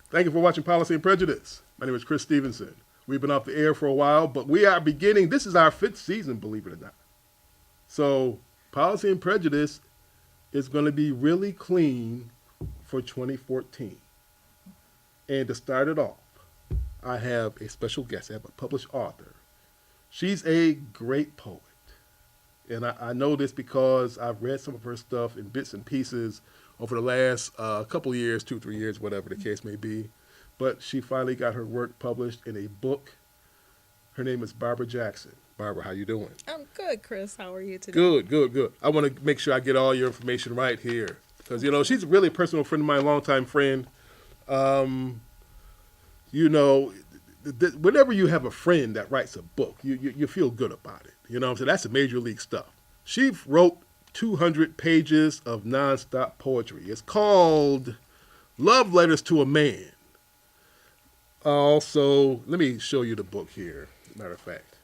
Thank you for watching Policy and Prejudice. My name is Chris Stevenson. We've been off the air for a while, but we are beginning. This is our fifth season, believe it or not. So, Policy and Prejudice is going to be really clean for 2014. And to start it off, I have a special guest. I have a published author. She's a great poet. And I know this because I've read some of her stuff in bits and pieces over the last couple of years, 2, 3 years, whatever the case may be. But she finally got her work published in a book. Her name is Barbara Jackson. Barbara, how you doing? I'm good, Chris. How are you today? Good. I want to make sure I get all your information right here. Because, she's a really personal friend of mine, longtime friend. Whenever you have a friend that writes a book, you feel good about it. You know what I'm saying? That's the major league stuff. She wrote 200 pages of nonstop poetry. It's called Love Letters to a Man. Also, let me show you the book here, matter of fact.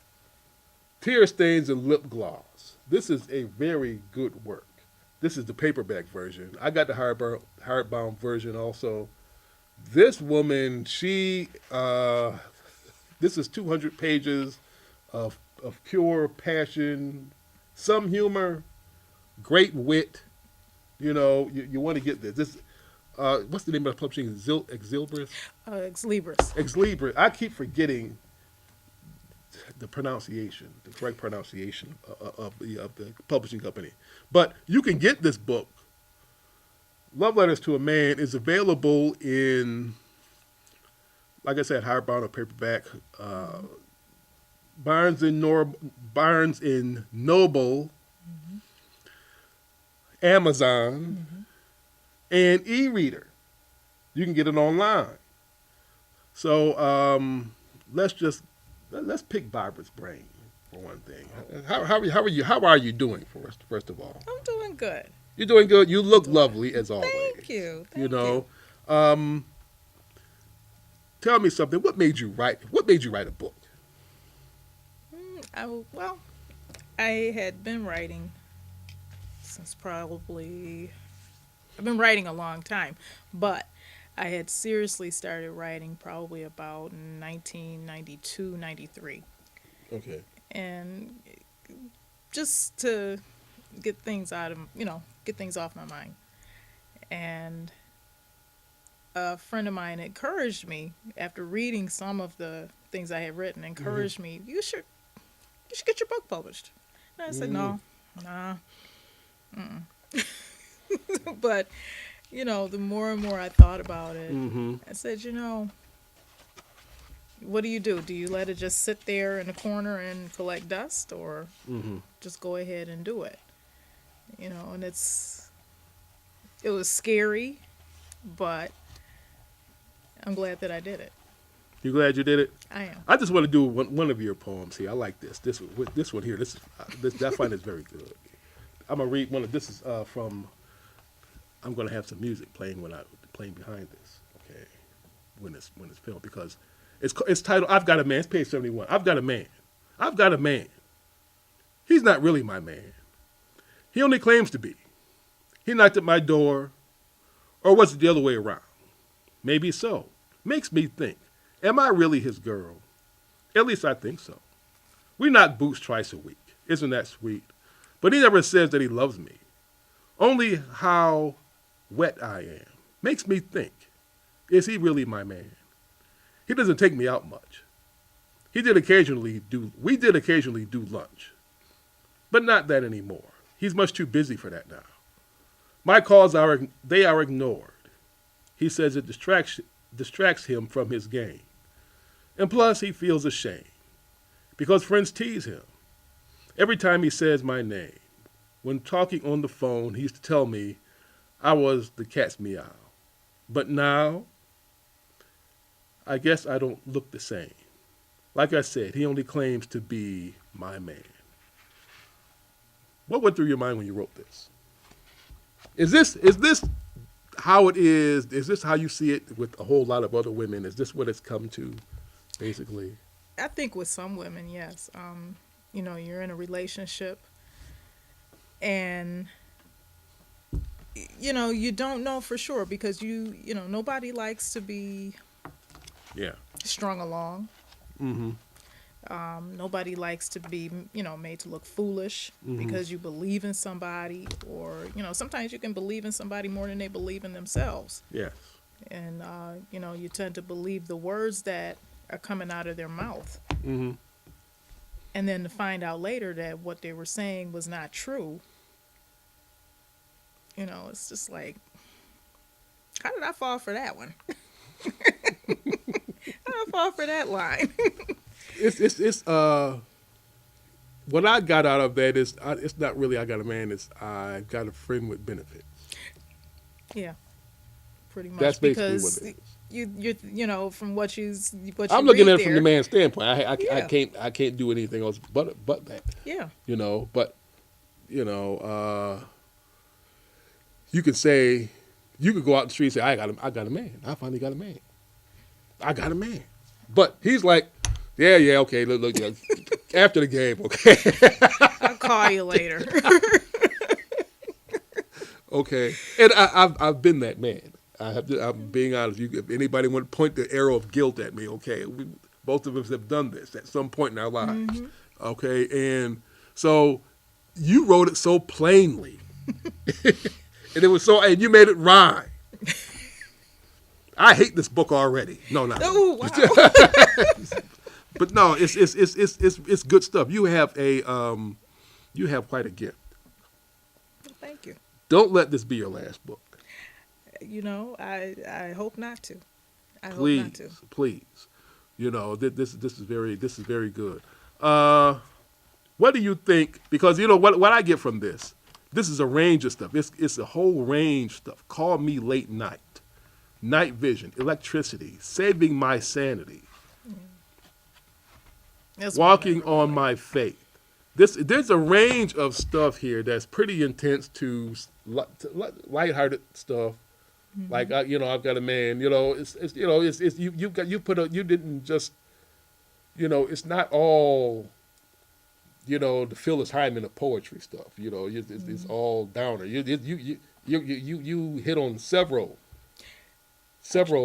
Tear Stains and Lip Gloss. This is a very good work. This is the paperback version. I got the hardbound version also. This woman, this is 200 pages of pure passion, some humor, great wit. You want to get this. What's the name of the publishing? Exlibris? Exlibris. Exlibris. I keep forgetting the correct pronunciation of the publishing company. But you can get this book. Love Letters to a Man is available in, like I said, hardbound or paperback. Barnes and Noble, Amazon, and e-reader. You can get it online. So let's pick Barbara's brain for one thing. How are you doing first of all? I'm doing good. You're doing good. You look lovely as always. Thank you. Tell me something. What made you write a book? I had been writing I've been writing a long time, but I had seriously started writing probably about 1992, 93. Okay. And just to get things off my mind. And a friend of mine encouraged me, after reading some of the things I had written, me, you should get your book published. And I said, no, nah. But, the more and more I thought about it, I said, what do? Do you let it just sit there in the corner and collect dust, or just go ahead and do it? And it was scary, but I'm glad that I did it. You glad you did it? I am. I just want to do one of your poems here. I like this. This one here. I find this very good. I'm gonna read one of this is from. I'm gonna have some music playing behind this. Okay, when it's filmed, because it's titled "I've Got a Man." It's page 71. I've got a man. I've got a man. He's not really my man. He only claims to be. He knocked at my door, or was it the other way around? Maybe so. Makes me think. Am I really his girl? At least I think so. We knock boots twice a week. Isn't that sweet? But he never says that he loves me. Only how wet I am. Makes me think. Is he really my man? He doesn't take me out much. We did occasionally do lunch. But not that anymore. He's much too busy for that now. My calls are ignored. He says it distracts him from his game. And plus, he feels ashamed because friends tease him. Every time he says my name, when talking on the phone, he used to tell me I was the cat's meow. But now, I guess I don't look the same. Like I said, he only claims to be my man. What went through your mind when you wrote this? Is this how it is? Is this how you see it with a whole lot of other women? Is this what it's come to, basically? I think with some women, yes. You're in a relationship, and you don't know for sure because nobody likes to be Yeah. strung along. Mm-hmm. Nobody likes to be, made to look foolish Mm-hmm. because you believe in somebody, or sometimes you can believe in somebody more than they believe in themselves, Yes. and you tend to believe the words that are coming out of their mouth, Mm-hmm. and then to find out later that what they were saying was not true. It's just like, how did I fall for that one? How did I fall for that line? It's what I got out of that is it's not really I got a man. It's I got a friend with benefits. Yeah, pretty That's much, basically what because it is. from what you I'm looking read at it from the there. man's standpoint. Yeah, I can't do anything else but that. yeah, But you know, you could say you could go out in the street and say I got a man. I finally got a man. I got a man. But he's like, yeah, okay, look, yeah, after the game, okay, I'll call you later. okay. And I've been that man. I'm being honest. If anybody want to point the arrow of guilt at me, okay, both of us have done this at some point in our lives, okay. And so you wrote it so plainly, and it was so, and you made it rhyme. I hate this book already. No, not. Oh wow. But no, it's good stuff. You have quite a gift. Thank you. Don't let this be your last book. I hope not to. I hope not to. Please. This is very good. What do you think? Because what I get from this. This is a range of stuff. It's a whole range of stuff. Call Me Late Night, Night Vision, Electricity, Saving My Sanity, That's Walking on My Faith. There's a range of stuff here that's pretty intense to lighthearted stuff. Like I've got a man. You didn't just it's not all the Phyllis Hyman of poetry stuff. It's all downer. You hit on several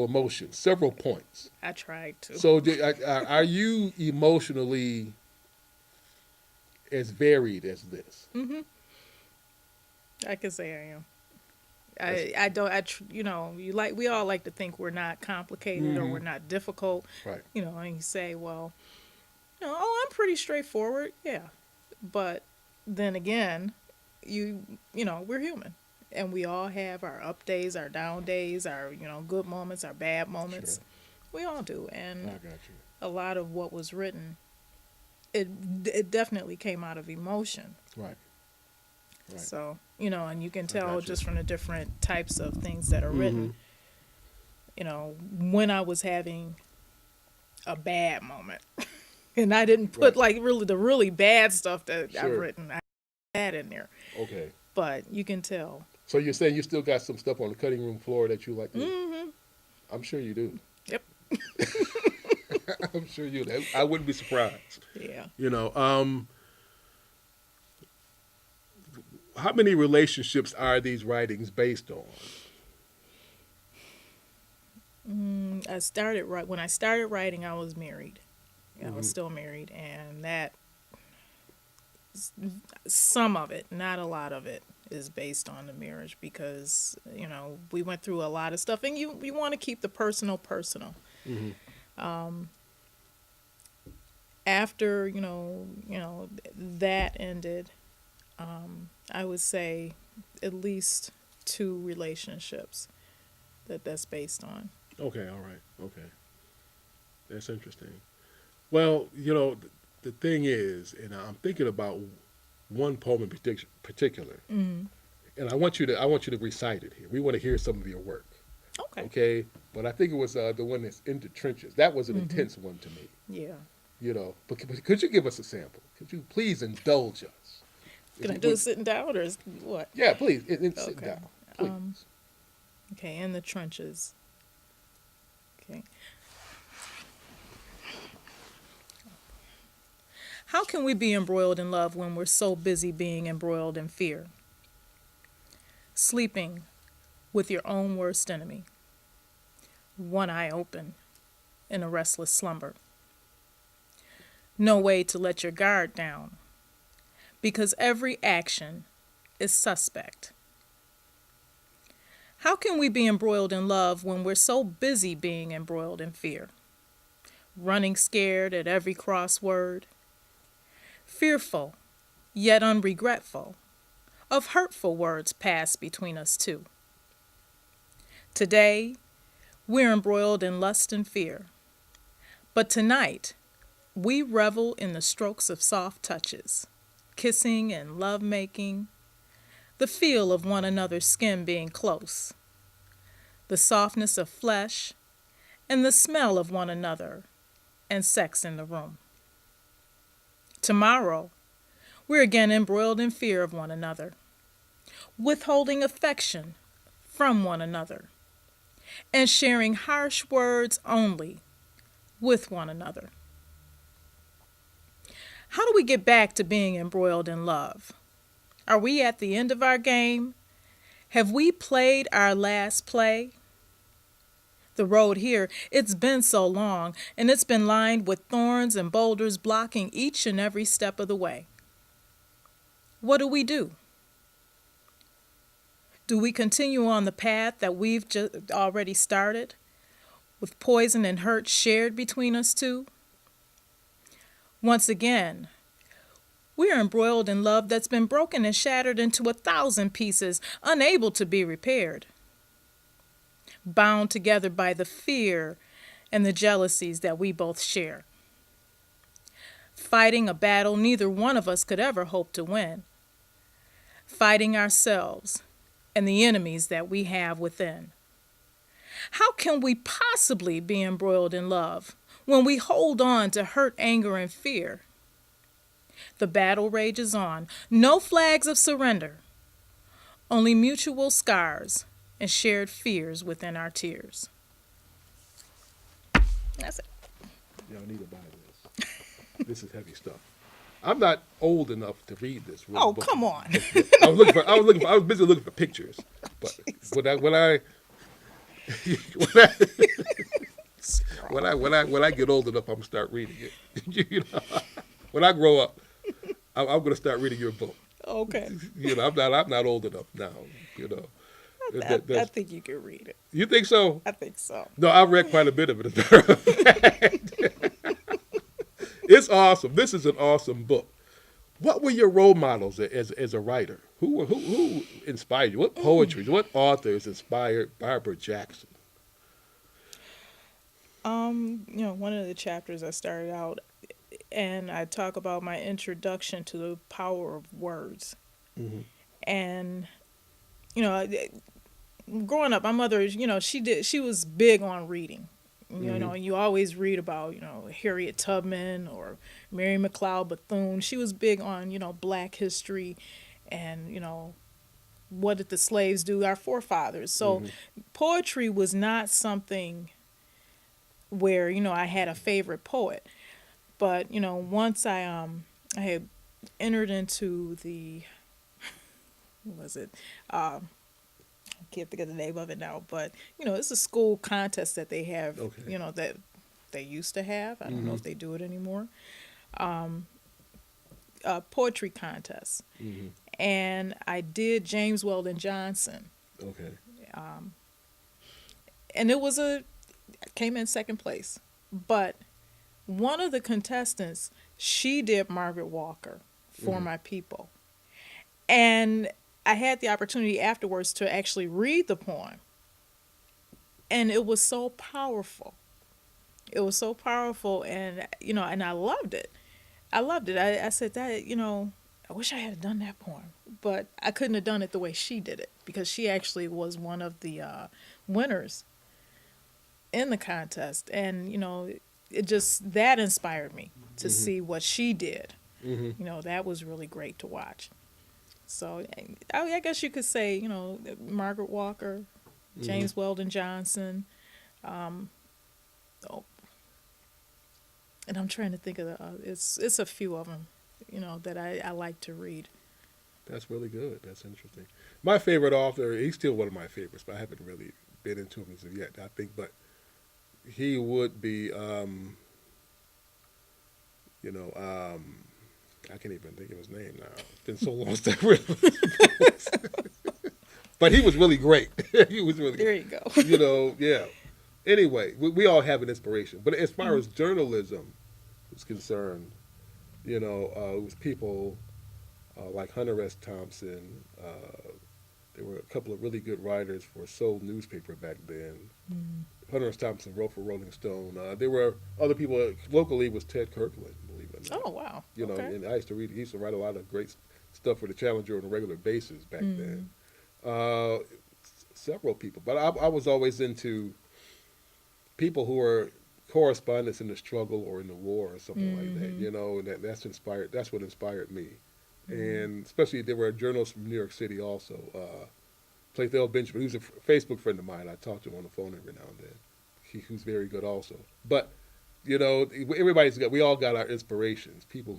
emotions, several points. I tried to. So are you emotionally as varied as this? I can say I am. I don't. We all like to think we're not complicated or we're not difficult. Right. And you say, well, I'm pretty straightforward. Yeah, but then again, we're human, and we all have our up days, our down days, our good moments, our bad moments. Sure. We all do, and I got you. a lot of what was written, it definitely came out of emotion. Right. Right. So, and you can tell got you. just from the different types of things that are written, when I was having a bad moment. And I didn't put like really the really bad stuff that I've Sure. written. I had in there. Okay. But you can tell. So you're saying you still got some stuff on the cutting room floor that you like to Mm-hmm. I'm sure you do. Yep. I'm sure you do. I wouldn't be surprised. Yeah. How many relationships are these writings based on? When I started writing, I was married. I was still married, and that some of it, not a lot of it, is based on the marriage because we went through a lot of stuff, and you want to keep the personal. After that ended, I would say at least 2 relationships that's based on. Okay, all right. Okay. That's interesting. Well, the thing is, and I'm thinking about one poem in particular, and I want you to recite it here. We want to hear some of your work. Okay. Okay, but I think it was the one that's in the trenches. That was an intense one to me. Yeah. But could you give us a sample? Could you please indulge us? Can I do it sitting down or what? Yeah, please. Sit Okay. down, please. Okay, in the trenches. Okay. How can we be embroiled in love when we're so busy being embroiled in fear? sleeping with your own worst enemy, one eye open in a restless slumber. No way to let your guard down, because every action is suspect. How can we be embroiled in love when we're so busy being embroiled in fear? Running scared at every crossword, fearful yet unregretful of hurtful words passed between us two. Today, we're embroiled in lust and fear, but tonight, we revel in the strokes of soft touches, kissing and love-making, the feel of one another's skin being close, the softness of flesh, and the smell of one another and sex in the room. Tomorrow, we're again embroiled in fear of one another, withholding affection from one another, and sharing harsh words only with one another. How do we get back to being embroiled in love? Are we at the end of our game? Have we played our last play? The road here, it's been so long, and it's been lined with thorns and boulders blocking each and every step of the way. What do? Do we continue on the path that we've already started, with poison and hurt shared between us two? Once again, we are embroiled in love that's been broken and shattered into 1,000 pieces, unable to be repaired. Bound together by the fear and the jealousies that we both share. Fighting a battle neither one of us could ever hope to win. Fighting ourselves and the enemies that we have within. How can we possibly be embroiled in love when we hold on to hurt, anger, and fear? The battle rages on. No flags of surrender. Only mutual scars and shared fears within our tears. That's it. Y'all need to buy this. This is heavy stuff. I'm not old enough to read this. Oh, book. come on. I was busy looking for pictures. But when I get old enough, I'm gonna start reading it. You know, when I grow up, I'm gonna start reading your book. Okay. You know, I'm not old enough now. You know, I think you can read it. You think so? I think so. No, I've read quite a bit of it. As a matter of fact. It's awesome. This is an awesome book. What were your role models as a writer? Who inspired you? What poetry? What authors inspired Barbara Jackson? One of the chapters I started out, and I talk about my introduction to the power of words. Mm-hmm. And, growing up, my mother, she was big on reading. You know, you always read about, Harriet Tubman or Mary McLeod Bethune. She was big on, Black history and, what did the slaves do, our forefathers. So poetry was not something where, I had a favorite poet. But, once I had entered into the, what was it? I can't think of the name of it now, but it's a school contest that they have, that they used to have. I don't know if they do it anymore. A poetry contest, and I did James Weldon Johnson. Okay. And I came in second place, but one of the contestants, she did Margaret Walker for my people, and I had the opportunity afterwards to actually read the poem. And it was so powerful. It was so powerful, and, and I loved it. I said that, I wish I had done that poem. But I couldn't have done it the way she did it, because she actually was one of the winners in the contest. And, that inspired me to see what she did. That was really great to watch. So I guess you could say, Margaret Walker, James Weldon Johnson, and I'm trying to think of it's a few of them, that I like to read. That's really good. That's interesting. My favorite author, he's still one of my favorites, but I haven't really been into him as of yet, I think. But he would be, you know, I can't even think of his name now. It's been so long since I read him. But he was really great. He was really There you go. You know, yeah. Anyway, we all have an inspiration. But as far as journalism is concerned, you know, it was people like Hunter S. Thompson. There were a couple of really good writers for Soul newspaper back then. Hunter S. Thompson wrote for Rolling Stone. There were other people locally. Was Ted Kirkland, believe it or not. Oh wow. You know, Okay. and I used to read. He used to write a lot of great stuff for the Challenger on a regular basis back then. Several people, but I was always into people who were correspondents in the struggle or in the war or something like that. You know, and that's inspired. That's what inspired me. And especially there were journalists from New York City also. Playthell Benjamin, who's a Facebook friend of mine. I talk to him on the phone every now and then. Who's very good also. But you know, we all got our inspirations. People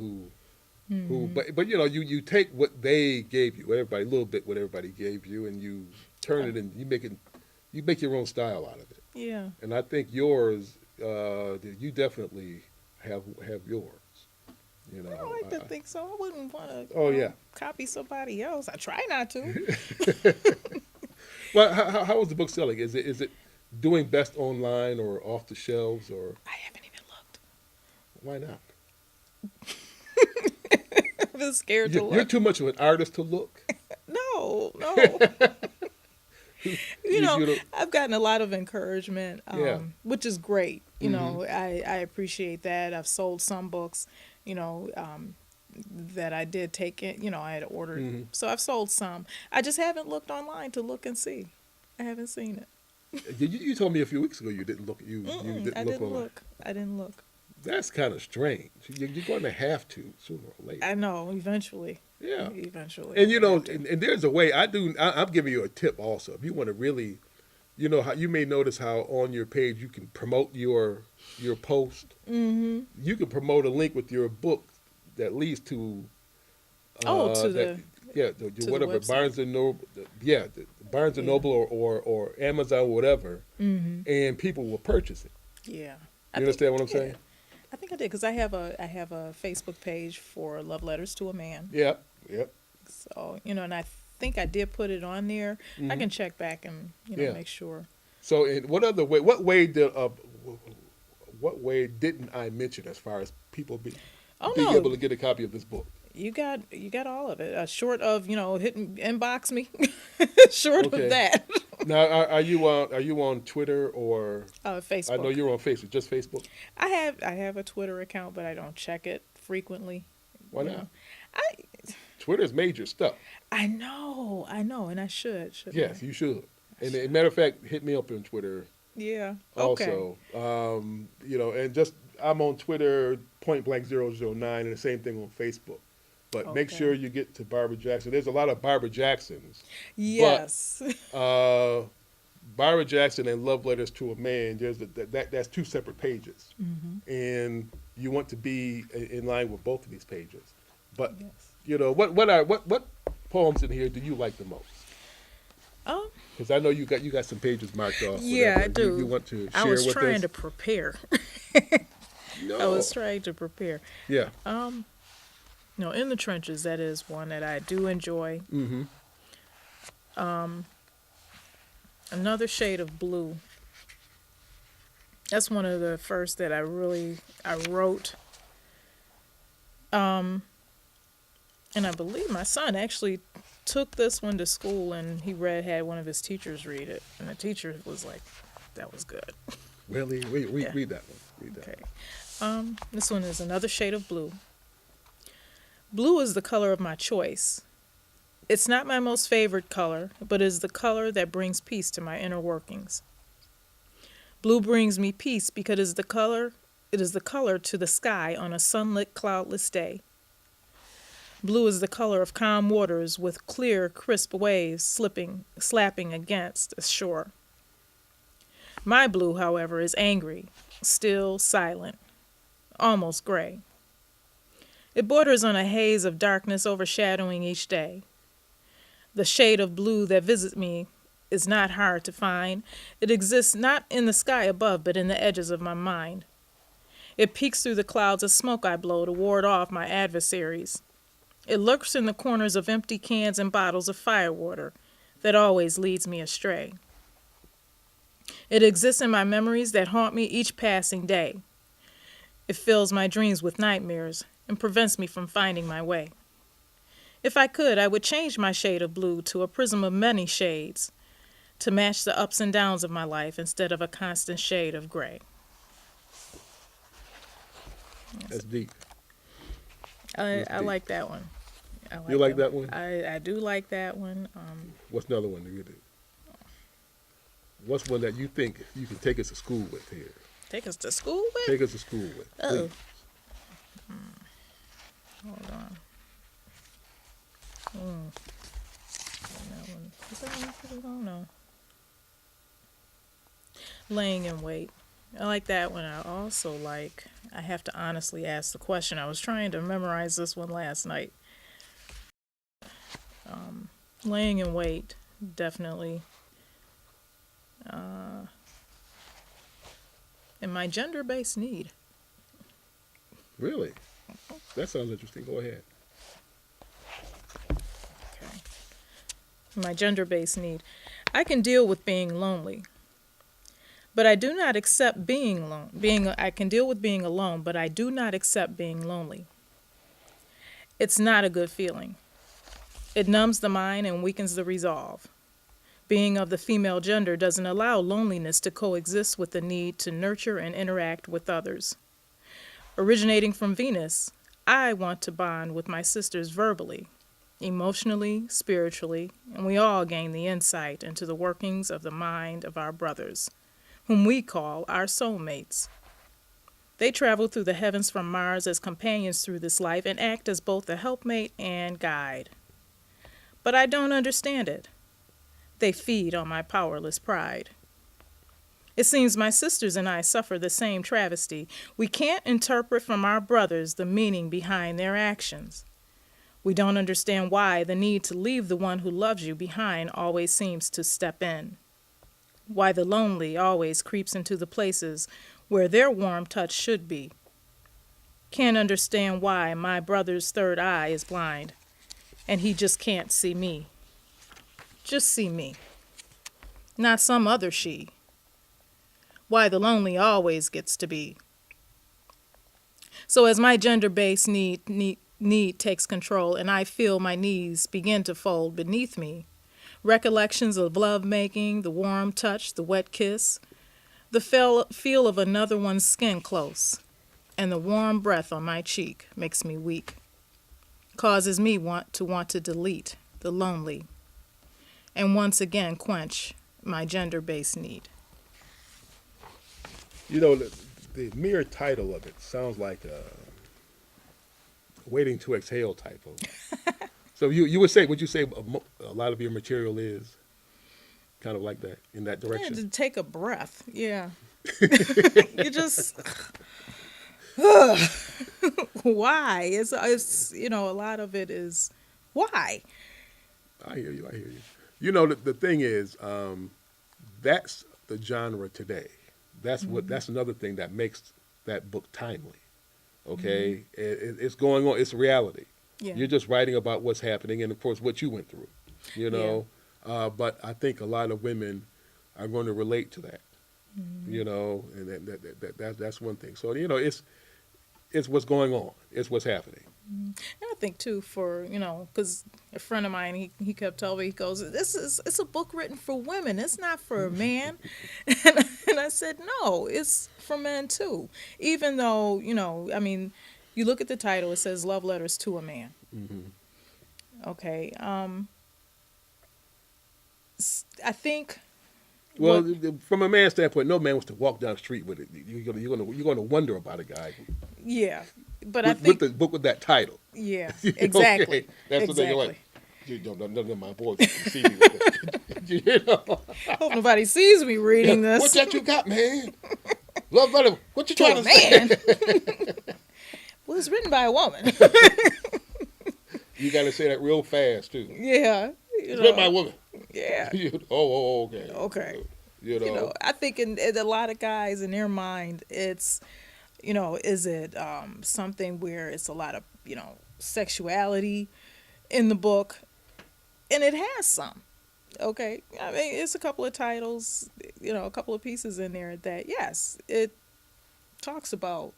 but you know, you take what they gave you, a little bit what everybody gave you, and you turn it and you make your own style out of it. Yeah. And I think yours, you definitely have yours. You know, I don't like to think so. I wouldn't want to. Oh, yeah. Copy somebody else. I try not to. Well, how is the book selling? Is it doing best online or off the shelves, or I haven't even looked. why not? I've been scared to look. You're too much of an artist to look. No. You know, don't- I've gotten a lot of encouragement, Yeah. which is great. You know, I appreciate that. I've sold some books, you know, that I did take in, you know, I had ordered. So I've sold some. I just haven't looked online to look and see. I haven't seen it. You told me a few weeks ago you didn't look. You didn't I look didn't online. look. I didn't look. That's kind of strange. You're going to have to sooner or later. I know, eventually. Yeah. Eventually. And you I know, have to. and there's a way. I'm giving you a tip also. If you want to really, you know, how you may notice how on your page you can promote your post. You can promote a link with your book that leads to. To the whatever website. Barnes and Noble, Barnes and Noble or Amazon or whatever, and people will purchase it. Yeah. You understand what I'm saying? I think I did because I have a Facebook page for Love Letters to a Man. Yep. So, you know, and I think I did put it on there. I can check back and, you know, Yeah. make sure. So, in what way didn't I mention as far as people being No. able to get a copy of this book? You got all of it. Short of, you know, inbox me. Short Okay. of that. Now, are you on Twitter or? Facebook. I know you're on Facebook. Just Facebook. I have a Twitter account, but I don't check it frequently. Why you not? know. Twitter's major stuff. I know, and I should. Yes, you should. And as a matter of fact, hit me up on Twitter. Yeah. Okay. Also, you know, and just I'm on Twitter, pointblank009, and the same thing on Facebook. But make Okay. sure you get to Barbara Jackson. There's a lot of Barbara Jacksons. Yes. Barbara Jackson and Love Letters to a Man. That's two separate pages, and you want to be in line with both of these pages. But Yes. you know what poems in here do you like the most? Because I know you got some pages marked off. Yeah, whatever I do. You want to share I was with trying us? to prepare. No. I was trying to prepare. Yeah. No, In the Trenches, that is one that I do enjoy. Another Shade of Blue. That's one of the first that I wrote. And I believe my son actually took this one to school and he had one of his teachers read it. And the teacher was like, that was good. Really? Yeah. Read that one. Read that. Okay. This one is Another Shade of Blue. Blue is the color of my choice. It's not my most favorite color, but is the color that brings peace to my inner workings. Blue brings me peace because it is the color to the sky on a sunlit, cloudless day. Blue is the color of calm waters with clear, crisp waves slapping against a shore. My blue, however, is angry, still, silent, almost gray. It borders on a haze of darkness overshadowing each day, The shade of blue that visits me is not hard to find. It exists not in the sky above, but in the edges of my mind. It peeks through the clouds of smoke I blow to ward off my adversaries. It lurks in the corners of empty cans and bottles of firewater that always leads me astray. It exists in my memories that haunt me each passing day. It fills my dreams with nightmares and prevents me from finding my way. If I could, I would change my shade of blue to a prism of many shades to match the ups and downs of my life instead of a constant shade of gray. That's deep. I like that one. You like that one? I do like that one. What's another one that you do? What's one that you think you can take us to school with here? Take us to school with? Take us to school with. Oh. Please. Hold on. That one. Is that one pretty long? No. Laying in wait. I like that one. I also like, I have to honestly ask the question. I was trying to memorize this one last night. Laying in wait, definitely. And my gender-based need. Really? That sounds interesting. Go ahead. Okay. My gender-based need. I can deal with being lonely. But I do not accept being alone. I can deal with being alone, but I do not accept being lonely. It's not a good feeling. It numbs the mind and weakens the resolve. Being of the female gender doesn't allow loneliness to coexist with the need to nurture and interact with others. Originating from Venus, I want to bond with my sisters verbally, emotionally, spiritually, and we all gain the insight into the workings of the mind of our brothers, whom we call our soulmates. They travel through the heavens from Mars as companions through this life and act as both a helpmate and guide. But I don't understand it. They feed on my powerless pride. It seems my sisters and I suffer the same travesty. We can't interpret from our brothers the meaning behind their actions. We don't understand why the need to leave the one who loves you behind always seems to step in. Why the lonely always creeps into the places where their warm touch should be. Can't understand why my brother's third eye is blind, and he just can't see me. Just see me, not some other she. Why the lonely always gets to be. So as my gender-based need takes control and I feel my knees begin to fold beneath me, recollections of love-making, the warm touch, the wet kiss, the feel of another one's skin close, and the warm breath on my cheek makes me weak, causes me want to delete the lonely, and once again quench my gender-based need. You know, the mere title of it sounds like a waiting to exhale type of. So would you say a lot of your material is kind of like that, in that direction? Yeah, to take a breath. Yeah. You just, why? It's a lot of it is why. I hear you. You know, the thing is, that's the genre today. That's that's another thing that makes that book timely. Okay, it's going on. It's reality. Yeah. You're just writing about what's happening, and of course, what you went through. You know, but I think a lot of women are going to relate to that. You know, and that's one thing. So it's what's going on. It's what's happening. And I think too, for because a friend of mine, he kept telling me, he goes, it's a book written for women. It's not for a man. And I said, no, it's for men too. Even though you look at the title, it says Love Letters to a Man. Mm-hmm. Okay. I think. Well, from a man's standpoint, no man wants to walk down the street with it. You're gonna wonder about a guy. Yeah, but I think with the book with that title. Yeah, exactly. Okay. That's exactly. the thing. You're like, none of my boys can see me with it. Hope nobody sees me reading this. What's that you got, man? Love letter. What you trying to say? Well, it's written by a woman. You got to say that real fast too. Yeah, Respect my woman. Yeah. Okay. Okay. You know. I think in a lot of guys in their mind, it's, is it something where it's a lot of, sexuality in the book, and it has some. Okay, I mean, it's a couple of titles, a couple of pieces in there that, yes, it talks about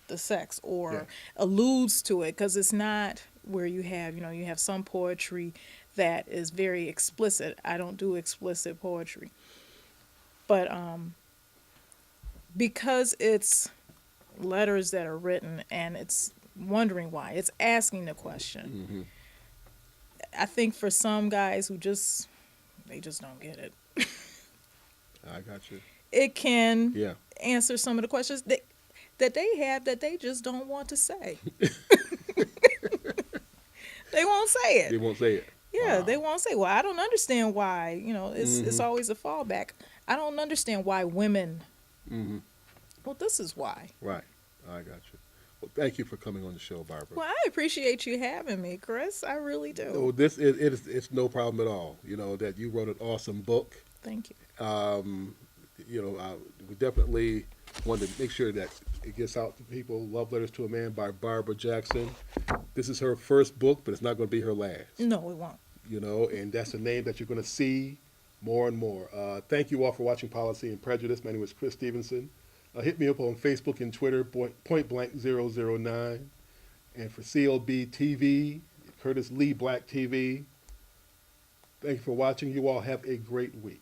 the sex or alludes to it, because it's not where you have, you have some poetry that is very explicit. I don't do explicit poetry. But because it's letters that are written and it's wondering why, it's asking the question. Mm-hmm. I think for some guys who they just don't get it. I got you. It can Yeah. answer some of the questions that they have that they just don't want to say. They won't say it. They won't say it. Yeah, Wow. they won't say, well, I don't understand why, it's Mhm. always a fallback. I don't understand why women, Mm-hmm. well, this is why. Right. I got you. Well, thank you for coming on the show, Barbara. Well, I appreciate you having me, Chris. I really do. No, it's no problem at all. That you wrote an awesome book. Thank you. We definitely want to make sure that it gets out to people. Love Letters to a Man by Barbara Jackson. This is her first book, but it's not going to be her last. No, it won't. And that's a name that you're going to see more and more. Thank you all for watching Policy and Prejudice. My name is Chris Stevenson. Hit me up on Facebook and Twitter, pointblank009. And for clbTV, Curtis Lee Black TV. Thank you for watching. You all have a great week.